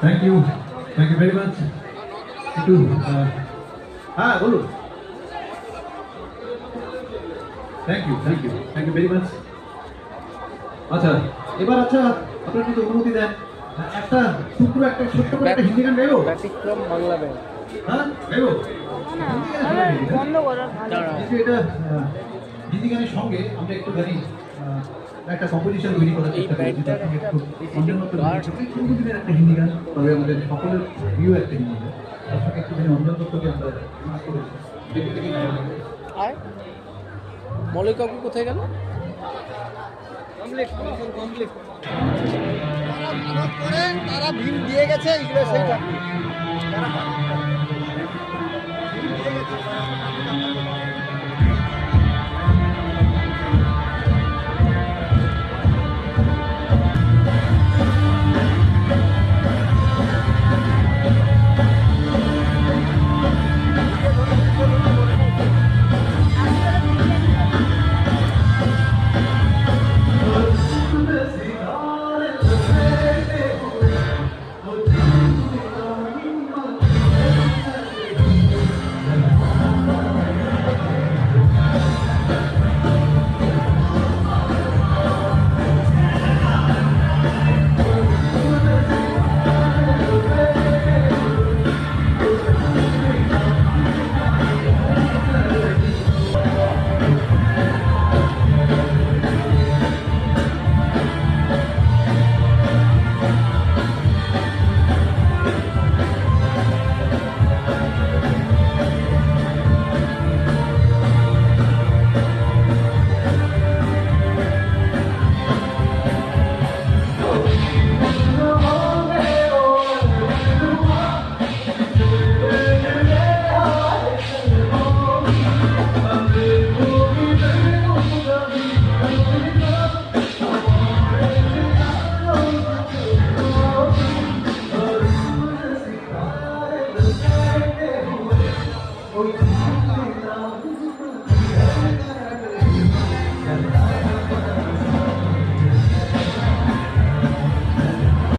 Thank you very much. একটু হ্যাঁ বলুন। Thank you very much. আচ্ছা এবার আচ্ছা আপনার যদি অনুমতি দেন একটা টুকরো একটা ছোট্ট করে একটা হিন্দি গান গাইবো। ব্যতিক্রম বাংলা ব্যান্ড। হ্যাঁ গাইবো। বন্ধ করো এটা হিন্দি গানের সঙ্গে আমরা একটু গানি একটা কম্পোজিশন তৈরি করার চেষ্টা করি, যেটা থেকে একটু অন্যের মতো দিনের একটা হিন্দি গান, তবে আমাদের সকলের প্রিয় একটা হিন্দি গান, তার সঙ্গে একটুখানি অন্যান্য তত্ত্বকে আমরা মিক্স করেছি। আর মলয় কাকু কোথায় গেল? তারা ভিড় দিয়ে গেছে, এগুলো সেই